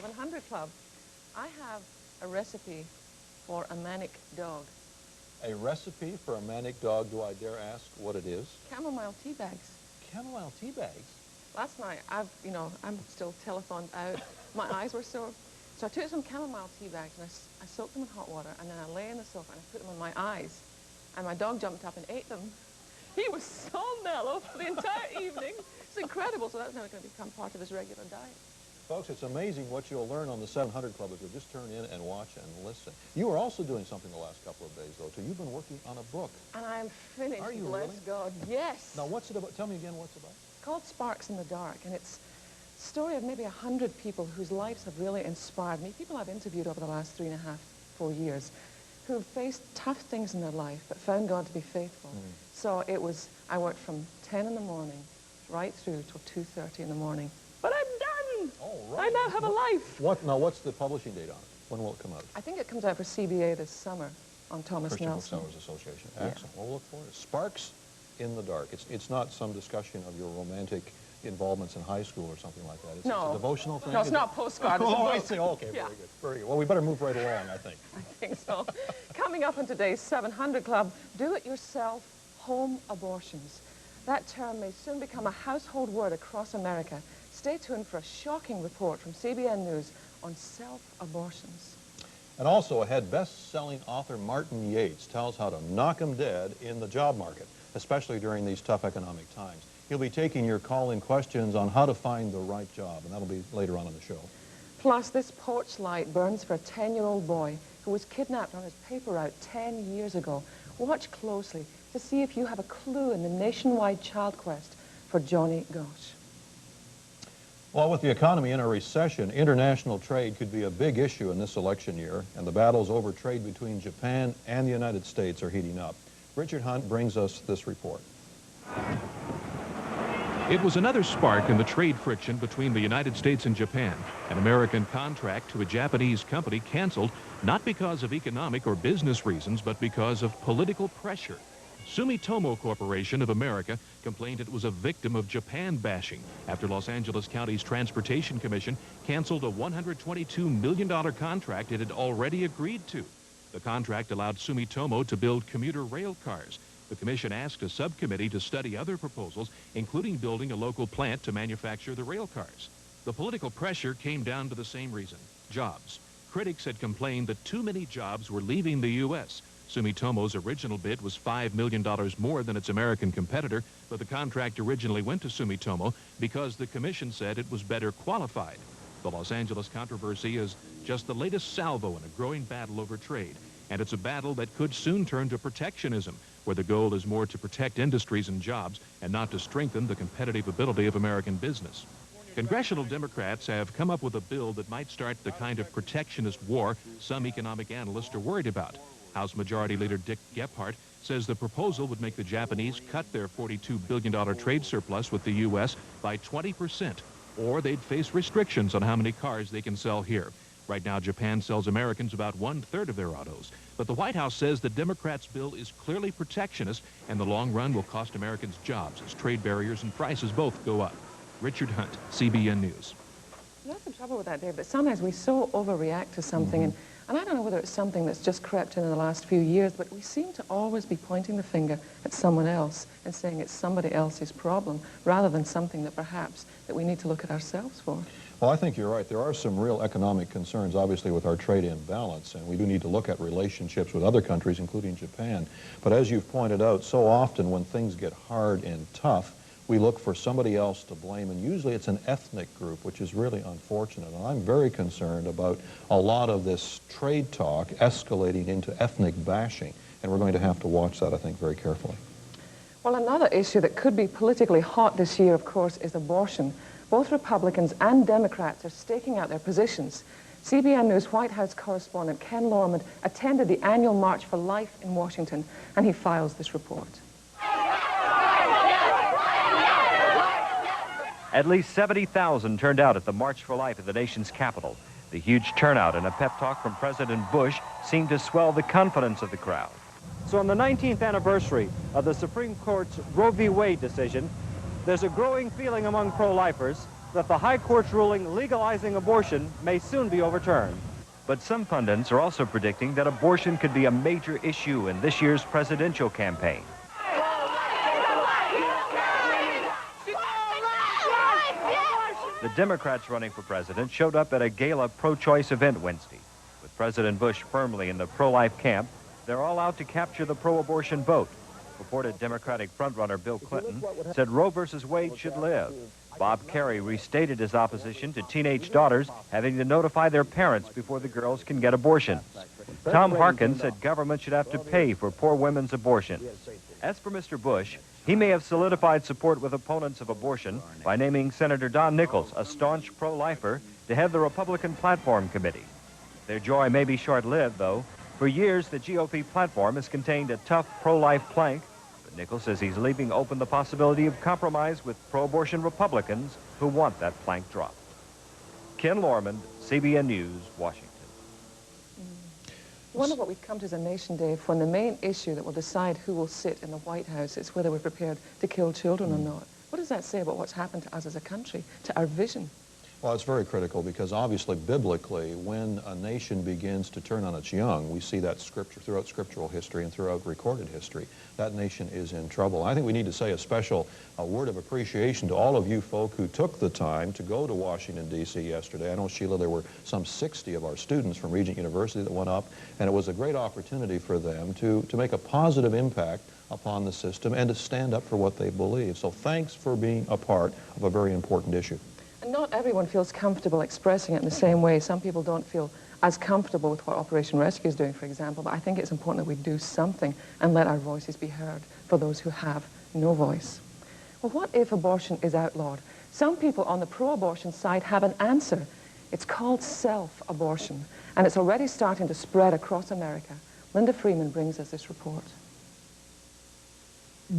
700 Club. I have a recipe for a manic dog. A recipe for a manic dog, do I dare ask what it is? Chamomile tea bags. Chamomile tea bags? Last night, I'm still telephoned out. My eyes were sore. So I took some chamomile tea bags and I soaked them in hot water, and then I lay on the sofa and I put them on my eyes. And my dog jumped up and ate them. He was so mellow for the entire evening. It's incredible. So that's now going to become part of his regular diet. Folks, it's amazing what you'll learn on the 700 Club if you'll just turn in and watch and listen. You were also doing something the last couple of days, though, too. You've been working on a book. And I'm finished. Are you Bless really? God. Yes. Now, what's it about? Tell me again what's it about. It's called Sparks in the Dark, and it's a story of maybe 100 people whose lives have really inspired me. People I've interviewed over the last 3.5, 4 years who've faced tough things in their life but found God to be faithful. So I worked from 10 in the morning right through till 2:30 in the morning. But I'm done! Oh, right. I now have a life. Now, what's the publishing date on it? When will it come out? I think it comes out for CBA this summer on Thomas Christian Nelson. Booksellers Association. Excellent. We'll look forward to it. Sparks in the Dark. It's not some discussion of your romantic involvements in high school or something like that. It's a devotional thing? No, it's not postcard. It's a book. I see. Oh, okay, very good. Very good. Well, we better move right along, I think. I think so. Coming up in today's 700 Club, do-it-yourself home abortions. That term may soon become a household word across America. Stay tuned for a shocking report from CBN News on self-abortions. And also ahead, best-selling author Martin Yates tells how to knock 'em dead in the job market, especially during these tough economic times. He'll be taking your call-in questions on how to find the right job, and that'll be later on in the show. Plus, this porch light burns for a 10-year-old boy who was kidnapped on his paper route 10 years ago. Watch closely to see if you have a clue in the nationwide child quest for Johnny Gosh. Well, with the economy in a recession, international trade could be a big issue in this election year, and the battles over trade between Japan and the United States are heating up. Richard Hunt brings us this report. It was another spark in the trade friction between the United States and Japan. An American contract to a Japanese company canceled, not because of economic or business reasons, but because of political pressure. Sumitomo Corporation of America complained it was a victim of Japan bashing after Los Angeles County's Transportation Commission canceled a $122 million contract it had already agreed to. The contract allowed Sumitomo to build commuter rail cars. The commission asked a subcommittee to study other proposals, including building a local plant to manufacture the rail cars. The political pressure came down to the same reason: jobs. Critics had complained that too many jobs were leaving the U.S. Sumitomo's original bid was $5 million more than its American competitor, but the contract originally went to Sumitomo because the commission said it was better qualified. The Los Angeles controversy is just the latest salvo in a growing battle over trade, and it's a battle that could soon turn to protectionism, where the goal is more to protect industries and jobs and not to strengthen the competitive ability of American business. Congressional Democrats have come up with a bill that might start the kind of protectionist war some economic analysts are worried about. House Majority Leader Dick Gephardt says the proposal would make the Japanese cut their $42 billion trade surplus with the U.S. by 20%, or they'd face restrictions on how many cars they can sell here. Right now, Japan sells Americans about 1/3 of their autos. But the White House says the Democrats' bill is clearly protectionist, and the long run will cost Americans jobs as trade barriers and prices both go up. Richard Hunt, CBN News. That's the trouble with that, Dave, that sometimes we so overreact to something, and I don't know whether it's something that's just crept in the last few years, but we seem to always be pointing the finger at someone else and saying it's somebody else's problem, rather than something that perhaps that we need to look at ourselves for. Well, I think you're right. There are some real economic concerns, obviously, with our trade imbalance, and we do need to look at relationships with other countries, including Japan. But as you've pointed out, so often when things get hard and tough, we look for somebody else to blame, and usually it's an ethnic group, which is really unfortunate. And I'm very concerned about a lot of this trade talk escalating into ethnic bashing, and we're going to have to watch that, I think, very carefully. Well, another issue that could be politically hot this year, of course, is abortion. Both Republicans and Democrats are staking out their positions. CBN News White House correspondent Ken Lormond attended the annual March for Life in Washington, and he files this report. At least 70,000 turned out at the March for Life at the nation's capital. The huge turnout and a pep talk from President Bush seemed to swell the confidence of the crowd. So on the 19th anniversary of the Supreme Court's Roe v. Wade decision, there's a growing feeling among pro-lifers that the High Court's ruling legalizing abortion may soon be overturned. But some pundits are also predicting that abortion could be a major issue in this year's presidential campaign. The Democrats running for president showed up at a gala pro-choice event Wednesday. With President Bush firmly in the pro-life camp, they're all out to capture the pro-abortion vote. Purported Democratic frontrunner Bill Clinton said Roe versus Wade should live. Bob Kerrey restated his opposition to teenage daughters having to notify their parents before the girls can get abortions. Tom Harkin said government should have to pay for poor women's abortions. As for Mr. Bush, he may have solidified support with opponents of abortion by naming Senator Don Nichols, a staunch pro-lifer, to head the Republican Platform Committee. Their joy may be short-lived, though. For years, the GOP platform has contained a tough pro-life plank, but Nichols says he's leaving open the possibility of compromise with pro-abortion Republicans who want that plank dropped. Ken Lormond, CBN News, Washington. I wonder what we've come to as a nation, Dave, when the main issue that will decide who will sit in the White House is whether we're prepared to kill children or not. What does that say about what's happened to us as a country, to our vision? Well, it's very critical because obviously, biblically, when a nation begins to turn on its young, we see that throughout scriptural history and throughout recorded history. That nation is in trouble. I think we need to say a special word of appreciation to all of you folk who took the time to go to Washington, D.C. yesterday. I know, Sheila, there were some 60 of our students from Regent University that went up, and it was a great opportunity for them to make a positive impact upon the system and to stand up for what they believe. So thanks for being a part of a very important issue. And not everyone feels comfortable expressing it in the same way. Some people don't feel as comfortable with what Operation Rescue is doing, for example, but I think it's important that we do something and let our voices be heard for those who have no voice. Well, what if abortion is outlawed? Some people on the pro-abortion side have an answer. It's called self-abortion, and it's already starting to spread across America. Linda Freeman brings us this report.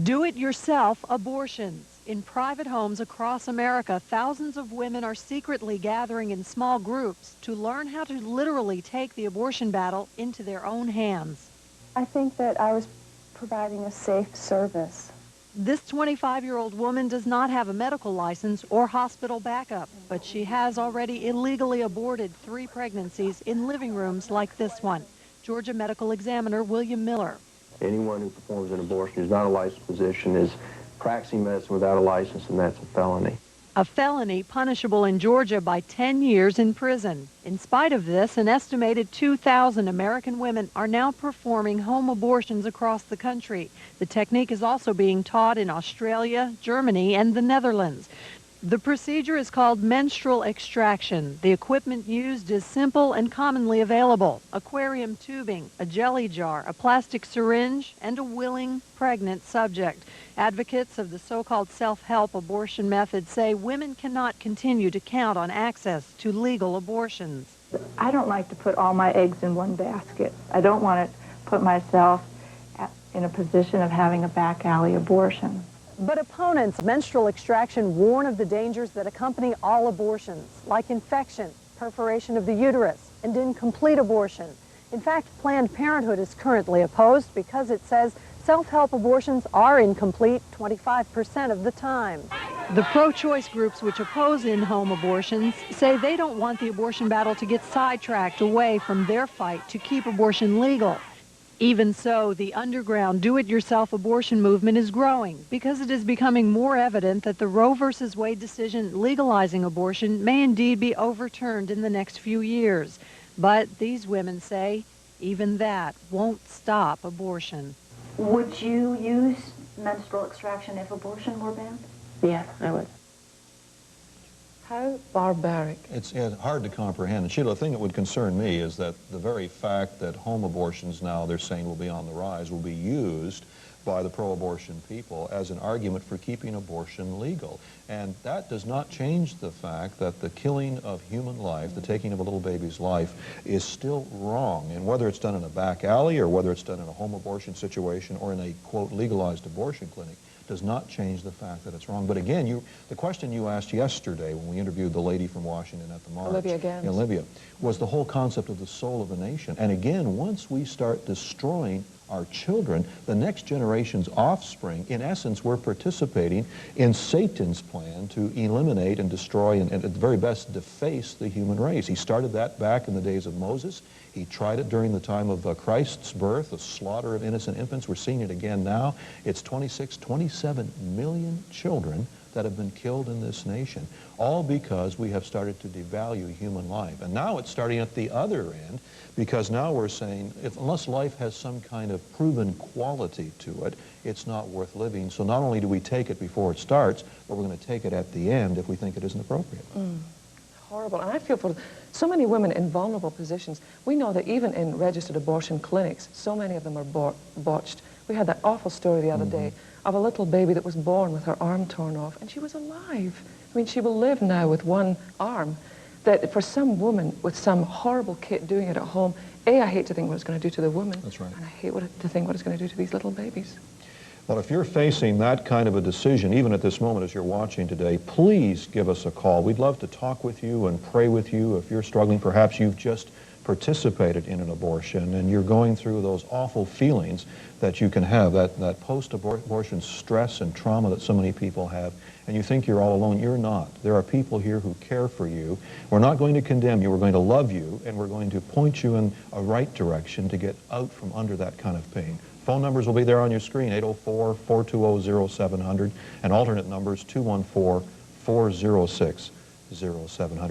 Do-it-yourself abortions. In private homes across America, thousands of women are secretly gathering in small groups to learn how to literally take the abortion battle into their own hands. I think that I was providing a safe service. This 25-year-old woman does not have a medical license or hospital backup, but she has already illegally aborted 3 pregnancies in living rooms like this one. Georgia medical examiner William Miller. Anyone who performs an abortion who's not a licensed physician is practicing medicine without a license, and that's a felony. A felony punishable in Georgia by 10 years in prison. In spite of this, an estimated 2,000 American women are now performing home abortions across the country. The technique is also being taught in Australia, Germany, and the Netherlands. The procedure is called menstrual extraction. The equipment used is simple and commonly available. Aquarium tubing, a jelly jar, a plastic syringe, and a willing pregnant subject. Advocates of the so-called self-help abortion method say women cannot continue to count on access to legal abortions. I don't like to put all my eggs in one basket. I don't want to put myself in a position of having a back alley abortion. But opponents of menstrual extraction warn of the dangers that accompany all abortions, like infection, perforation of the uterus, and incomplete abortion. In fact, Planned Parenthood is currently opposed because it says self-help abortions are incomplete 25% of the time. The pro-choice groups which oppose in-home abortions say they don't want the abortion battle to get sidetracked away from their fight to keep abortion legal. Even so, the underground do-it-yourself abortion movement is growing because it is becoming more evident that the Roe versus Wade decision legalizing abortion may indeed be overturned in the next few years. But these women say even that won't stop abortion. Would you use menstrual extraction if abortion were banned? Yes, I would. How barbaric. It's hard to comprehend. And Sheila, the thing that would concern me is that the very fact that home abortions now, they're saying, will be on the rise, will be used by the pro-abortion people as an argument for keeping abortion legal. And that does not change the fact that the killing of human life, the taking of a little baby's life, is still wrong. And whether it's done in a back alley or whether it's done in a home abortion situation or in a, quote, legalized abortion clinic, does not change the fact that it's wrong. But again, the question you asked yesterday when we interviewed the lady from Washington at the march, Olivia, was the whole concept of the soul of a nation. And again, once we start destroying our children, the next generation's offspring, in essence, we're participating in Satan's plan to eliminate and destroy and at the very best deface the human race. He started that back in the days of Moses. He tried it during the time of Christ's birth, the slaughter of innocent infants. We're seeing it again now. It's 26, 27 million children that have been killed in this nation, all because we have started to devalue human life. And now it's starting at the other end, because now we're saying, unless life has some kind of proven quality to it, it's not worth living. So not only do we take it before it starts, but we're going to take it at the end if we think it isn't appropriate. Horrible. And I feel for so many women in vulnerable positions. We know that even in registered abortion clinics, so many of them are botched. We had that awful story the other day of a little baby that was born with her arm torn off, and she was alive. I mean, she will live now with one arm. That for some woman with some horrible kid doing it at home, I hate to think what it's going to do to the woman. That's right. And I hate to think what it's going to do to these little babies. Well, if you're facing that kind of a decision, even at this moment as you're watching today, please give us a call. We'd love to talk with you and pray with you. If you're struggling, perhaps you've just participated in an abortion and you're going through those awful feelings that you can have, that post-abortion stress and trauma that so many people have, and you think you're all alone. You're not. There are people here who care for you. We're not going to condemn you. We're going to love you, and we're going to point you in a right direction to get out from under that kind of pain. Phone numbers will be there on your screen, 804-420-0700, and alternate numbers 214-406-0700.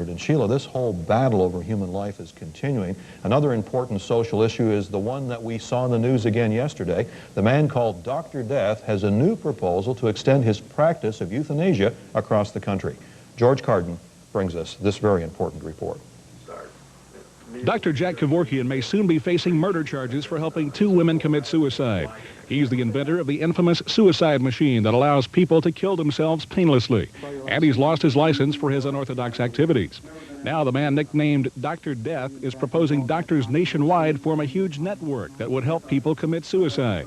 And Sheila, this whole battle over human life is continuing. Another important social issue is the one that we saw in the news again yesterday. The man called Dr. Death has a new proposal to extend his practice of euthanasia across the country. George Carden brings us this very important report. Dr. Jack Kevorkian may soon be facing murder charges for helping 2 women commit suicide. He's the inventor of the infamous suicide machine that allows people to kill themselves painlessly. And he's lost his license for his unorthodox activities. Now the man nicknamed Dr. Death is proposing doctors nationwide form a huge network that would help people commit suicide.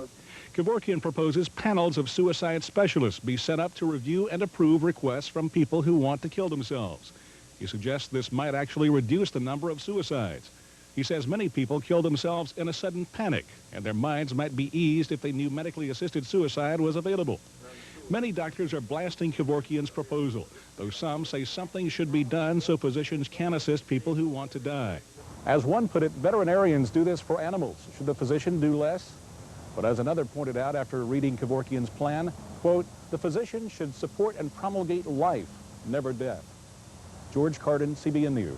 Kevorkian proposes panels of suicide specialists be set up to review and approve requests from people who want to kill themselves. He suggests this might actually reduce the number of suicides. He says many people kill themselves in a sudden panic, and their minds might be eased if they knew medically assisted suicide was available. Many doctors are blasting Kevorkian's proposal, though some say something should be done so physicians can assist people who want to die. As one put it, veterinarians do this for animals. Should the physician do less? But as another pointed out after reading Kevorkian's plan, quote, the physician should support and promulgate life, never death. George Carden, CBN News.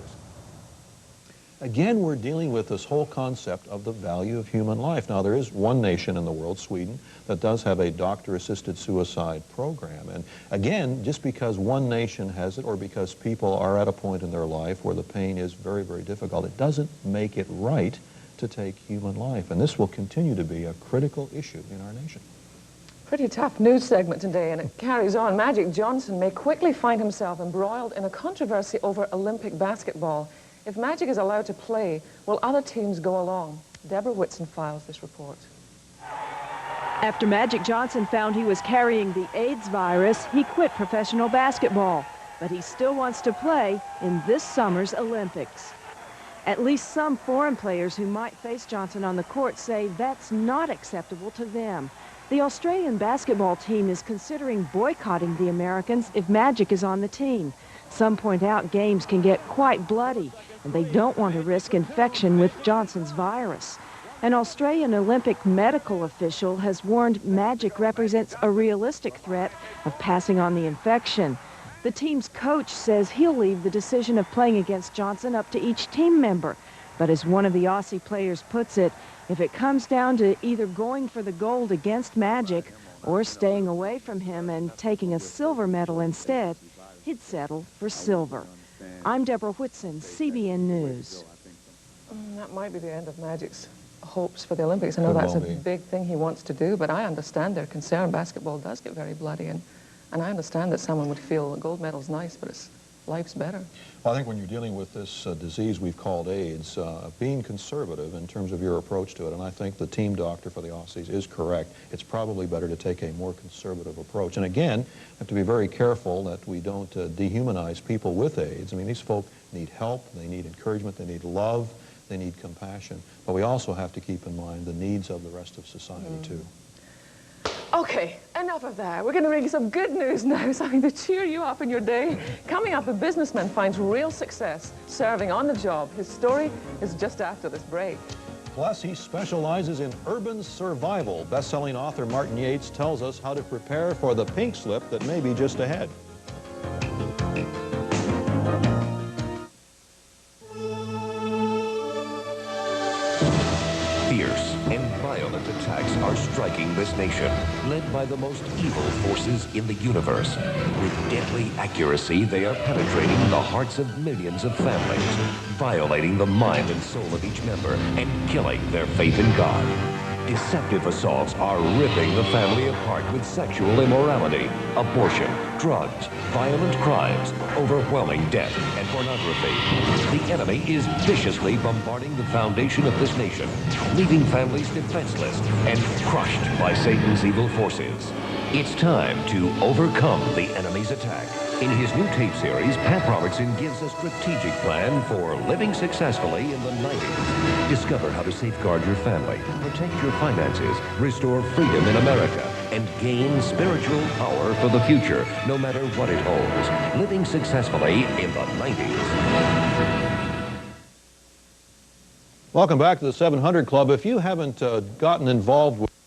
Again, we're dealing with this whole concept of the value of human life. Now, there is one nation in the world, Sweden, that does have a doctor-assisted suicide program. And again, just because one nation has it or because people are at a point in their life where the pain is very, very difficult, it doesn't make it right to take human life. And this will continue to be a critical issue in our nation. Pretty tough news segment today, and it carries on. Magic Johnson may quickly find himself embroiled in a controversy over Olympic basketball. If Magic is allowed to play, will other teams go along? Deborah Whitson files this report. After Magic Johnson found he was carrying the AIDS virus, he quit professional basketball. But he still wants to play in this summer's Olympics. At least some foreign players who might face Johnson on the court say that's not acceptable to them. The Australian basketball team is considering boycotting the Americans if Magic is on the team. Some point out games can get quite bloody, and they don't want to risk infection with Johnson's virus. An Australian Olympic medical official has warned Magic represents a realistic threat of passing on the infection. The team's coach says he'll leave the decision of playing against Johnson up to each team member. But as one of the Aussie players puts it, if it comes down to either going for the gold against Magic or staying away from him and taking a silver medal instead, he'd settle for silver. I'm Deborah Whitson, CBN News. That might be the end of Magic's hopes for the Olympics. I know that's a big thing he wants to do, but I understand their concern. Basketball does get very bloody, and I understand that someone would feel a gold medal's nice, but life's better. Well, I think when you're dealing with this disease we've called AIDS, being conservative in terms of your approach to it, and I think the team doctor for the Aussies is correct, it's probably better to take a more conservative approach. And again, have to be very careful that we don't dehumanize people with AIDS. I mean, these folk need help, they need encouragement, they need love, they need compassion. But we also have to keep in mind the needs of the rest of society, too. Okay, enough of that. We're going to bring you some good news now, something to cheer you up in your day. Coming up, a businessman finds real success serving on the job. His story is just after this break. Plus, he specializes in urban survival. Best-selling author Martin Yates tells us how to prepare for the pink slip that may be just ahead. Fierce and violent attacks are striking this nation, led by the most evil forces in the universe. With deadly accuracy, they are penetrating the hearts of millions of families, violating the mind and soul of each member, and killing their faith in God. Deceptive assaults are ripping the family apart with sexual immorality, abortion, drugs, violent crimes, overwhelming debt, and pornography. The enemy is viciously bombarding the foundation of this nation, leaving families defenseless and crushed by Satan's evil forces. It's time to overcome the enemy's attack. In his new tape series, Pat Robertson gives a strategic plan for living successfully in the 90s. Discover how to safeguard your family, protect your finances, restore freedom in America, and gain spiritual power for the future, no matter what it holds. Living successfully in the 90s. Welcome back to the 700 Club. If you haven't gotten involved with